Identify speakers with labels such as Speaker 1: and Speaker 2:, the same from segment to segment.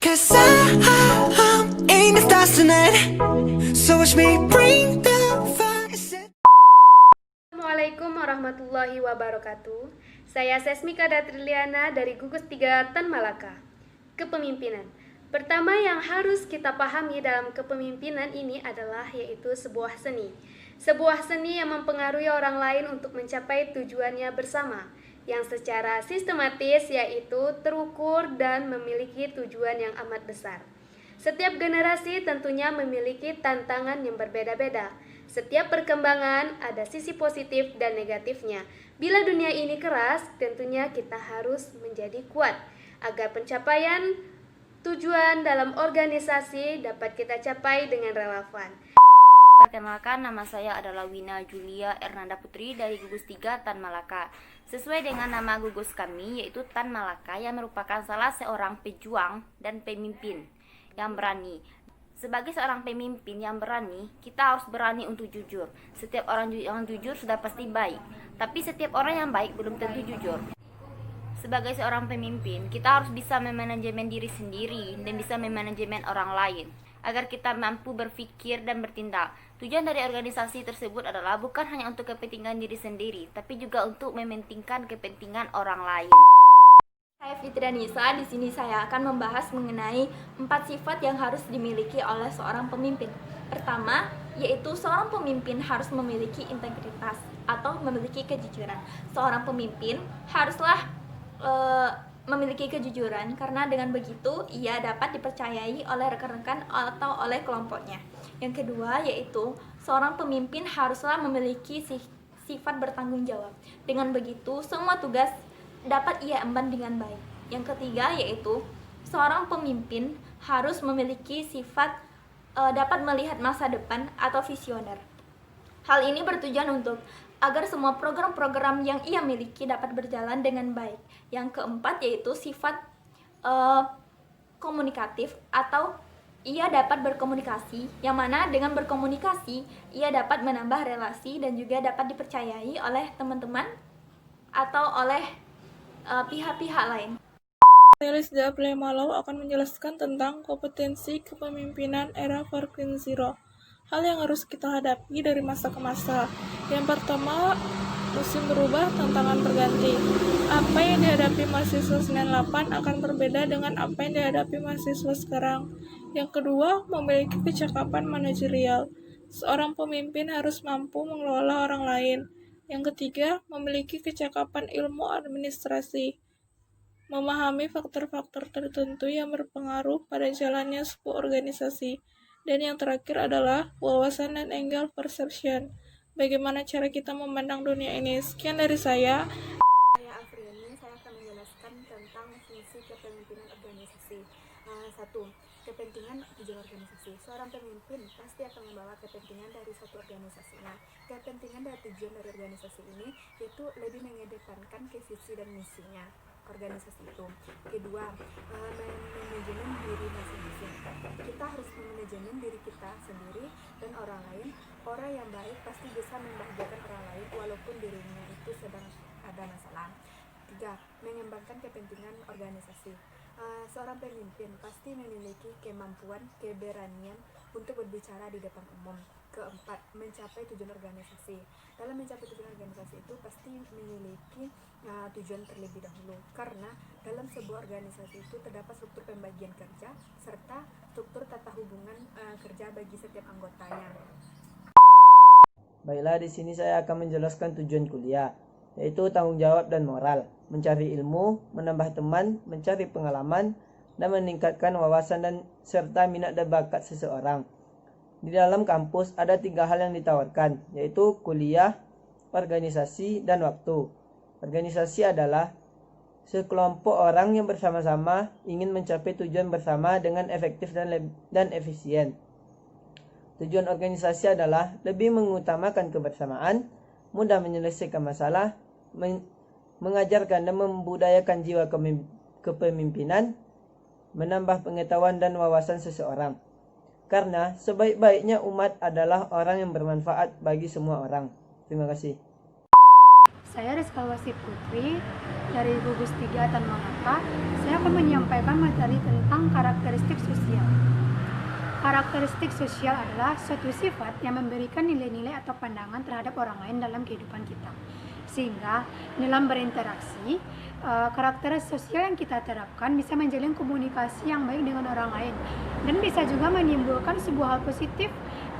Speaker 1: 'Cause I'm in the stars tonight. So watch me bring the fire.
Speaker 2: Assalamualaikum warahmatullahi wabarakatuh. Saya Sesmika Datriliana dari Gugus 3 Tan Malaka. Kepemimpinan. Pertama yang harus kita pahami dalam kepemimpinan ini adalah yaitu sebuah seni. Sebuah seni yang mempengaruhi orang lain untuk mencapai tujuannya bersama, yang secara sistematis yaitu terukur dan memiliki tujuan yang amat besar. Setiap generasi tentunya memiliki tantangan yang berbeda-beda. Setiap perkembangan ada sisi positif dan negatifnya. Bila dunia ini keras, tentunya kita harus menjadi kuat agar pencapaian tujuan dalam organisasi dapat kita capai dengan relevan.
Speaker 3: Perkenalkan, nama saya adalah Wina Julia Ernanda Putri dari Gugus 3 Tan Malaka. Sesuai dengan nama gugus kami, yaitu Tan Malaka, yang merupakan salah seorang pejuang dan pemimpin yang berani. Sebagai seorang pemimpin yang berani, kita harus berani untuk jujur. Setiap orang yang jujur sudah pasti baik, tapi setiap orang yang baik belum tentu jujur. Sebagai seorang pemimpin, kita harus bisa memanajemen diri sendiri dan bisa memanajemen orang lain, agar kita mampu berpikir dan bertindak. Tujuan dari organisasi tersebut adalah bukan hanya untuk kepentingan diri sendiri, tapi juga untuk mementingkan kepentingan orang lain.
Speaker 4: Saya Fitria Nisa. Di sini saya akan membahas mengenai 4 sifat yang harus dimiliki oleh seorang pemimpin. Pertama, yaitu seorang pemimpin harus memiliki integritas atau memiliki kejujuran. Seorang pemimpin haruslah memiliki kejujuran, karena dengan begitu ia dapat dipercayai oleh rekan-rekan atau oleh kelompoknya. Yang kedua, yaitu seorang pemimpin haruslah memiliki sifat bertanggung jawab. Dengan begitu semua tugas dapat ia emban dengan baik. Yang ketiga, yaitu seorang pemimpin harus memiliki sifat dapat melihat masa depan atau visioner. Hal ini bertujuan untuk agar semua program-program yang ia miliki dapat berjalan dengan baik. Yang keempat, yaitu sifat komunikatif atau ia dapat berkomunikasi, yang mana dengan berkomunikasi ia dapat menambah relasi dan juga dapat dipercayai oleh teman-teman atau oleh pihak-pihak lain.
Speaker 5: Saya Lisda Malau akan menjelaskan tentang kompetensi kepemimpinan era 4.0. Hal yang harus kita hadapi dari masa ke masa. Yang pertama, musim berubah, tantangan berganti. Apa yang dihadapi mahasiswa 98 akan berbeda dengan apa yang dihadapi mahasiswa sekarang. Yang kedua, memiliki kecakapan manajerial. Seorang pemimpin harus mampu mengelola orang lain. Yang ketiga, memiliki kecakapan ilmu administrasi. Memahami faktor-faktor tertentu yang berpengaruh pada jalannya sebuah organisasi. Dan yang terakhir adalah wawasan dan angle perception. Bagaimana cara kita memandang dunia ini? Sekian dari saya.
Speaker 6: Saya Afriani, saya akan menjelaskan tentang fungsi kepemimpinan organisasi. 1. Kepentingan tujuan organisasi. Seorang pemimpin pasti akan membawa kepentingan dari suatu organisasinya. Kepentingan dan tujuan dari organisasi ini yaitu lebih mengedepankan ke visi dan misinya organisasi itu. Kedua, manajemen diri masing-masing. Kita harus memanajemen diri kita sendiri dan orang lain. Orang yang baik pasti bisa membahagiakan orang lain walaupun dirinya itu sedang ada masalah. 3. Mengembangkan kepentingan organisasi. Seorang pemimpin pasti memiliki kemampuan, keberanian untuk berbicara di depan umum. Keempat, mencapai tujuan organisasi. Dalam mencapai tujuan organisasi itu pasti memiliki tujuan terlebih dahulu, karena dalam sebuah organisasi itu terdapat struktur pembagian kerja serta struktur tata hubungan kerja bagi setiap anggotanya.
Speaker 7: Baiklah, di sini saya akan menjelaskan tujuan kuliah, yaitu tanggung jawab dan moral, mencari ilmu, menambah teman, mencari pengalaman, dan meningkatkan wawasan dan serta minat dan bakat seseorang. Di dalam kampus ada 3 hal yang ditawarkan, yaitu kuliah, organisasi, dan waktu. Organisasi adalah sekelompok orang yang bersama-sama ingin mencapai tujuan bersama dengan efektif dan efisien. Tujuan organisasi adalah lebih mengutamakan kebersamaan, mudah menyelesaikan masalah, mengajarkan dan membudayakan jiwa kepemimpinan, menambah pengetahuan dan wawasan seseorang. Karena sebaik-baiknya umat adalah orang yang bermanfaat bagi semua orang. Terima kasih.
Speaker 8: Saya Rizka Wasif Putri dari Gugus 3 Tan Malaka. Saya akan menyampaikan materi tentang karakteristik Karakteristik sosial adalah suatu sifat yang memberikan nilai-nilai atau pandangan terhadap orang lain dalam kehidupan kita. Sehingga dalam berinteraksi, karakter sosial yang kita terapkan bisa menjalin komunikasi yang baik dengan orang lain. Dan bisa juga menimbulkan sebuah hal positif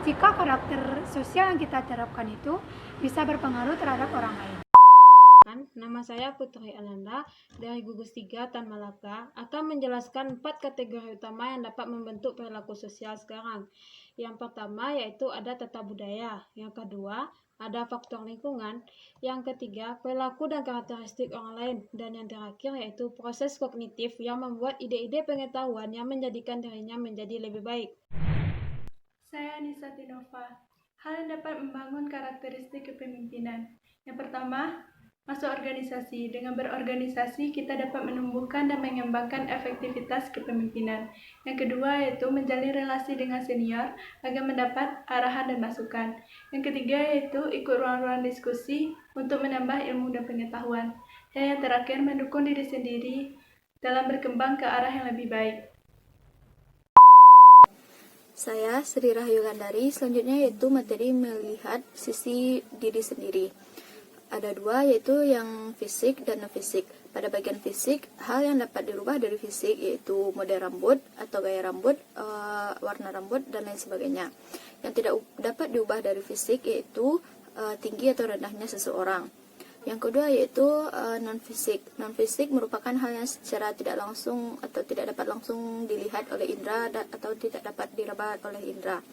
Speaker 8: jika karakter sosial yang kita terapkan itu bisa berpengaruh terhadap orang lain.
Speaker 5: Nama saya Putri Ananda dari gugus 3 Tan Malaka akan menjelaskan 4 kategori utama yang dapat membentuk perilaku sosial sekarang. Yang pertama yaitu ada tata budaya, yang kedua ada faktor lingkungan, yang ketiga perilaku dan karakteristik orang lain, dan yang terakhir yaitu proses kognitif yang membuat ide-ide pengetahuan yang menjadikan dirinya menjadi lebih baik.
Speaker 9: Saya Nisa Tinova. Hal yang dapat membangun karakteristik kepemimpinan. Yang pertama, masuk organisasi. Dengan berorganisasi, kita dapat menumbuhkan dan mengembangkan efektivitas kepemimpinan. Yang kedua, yaitu menjalin relasi dengan senior agar mendapat arahan dan masukan. Yang ketiga, yaitu ikut ruang-ruang diskusi untuk menambah ilmu dan pengetahuan. Dan yang terakhir, mendukung diri sendiri dalam berkembang ke arah yang lebih baik.
Speaker 10: Saya Sri Rahayu Gandari. Selanjutnya yaitu materi melihat sisi diri sendiri. Ada dua, yaitu yang fisik dan non-fisik. Pada bagian fisik, hal yang dapat dirubah dari fisik yaitu model rambut atau gaya rambut, warna rambut, dan lain sebagainya. Yang tidak dapat diubah dari fisik yaitu tinggi atau rendahnya seseorang. Yang kedua yaitu non-fisik. Non-fisik merupakan hal yang secara tidak langsung atau tidak dapat langsung dilihat oleh indera atau tidak dapat diraba oleh indera.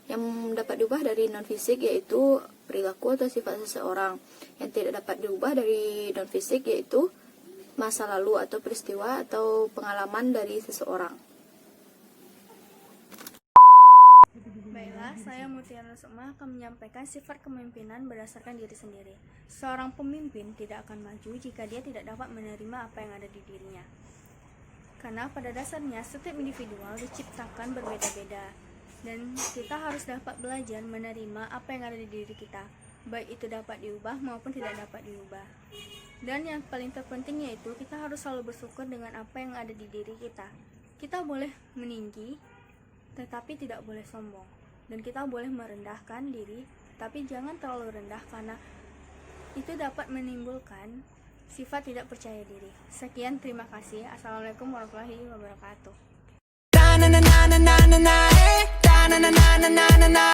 Speaker 10: Yang dapat diubah dari non-fisik yaitu perilaku atau sifat seseorang. Yang tidak dapat diubah dari non-fisik yaitu masa lalu atau peristiwa atau pengalaman dari seseorang.
Speaker 11: Baiklah, saya Mutiara Sukma akan menyampaikan sifat kepemimpinan berdasarkan diri sendiri. Seorang pemimpin tidak akan maju jika dia tidak dapat menerima apa yang ada di dirinya. Karena pada dasarnya setiap individual diciptakan berbeda-beda. Dan kita harus dapat belajar menerima apa yang ada di diri kita, baik itu dapat diubah maupun tidak dapat diubah. Dan yang paling terpenting yaitu kita harus selalu bersyukur dengan apa yang ada di diri kita. Kita boleh meninggi, tetapi tidak boleh sombong. Dan kita boleh merendahkan diri, tapi jangan terlalu rendah karena itu dapat menimbulkan sifat tidak percaya diri. Sekian, terima kasih. Assalamualaikum warahmatullahi wabarakatuh.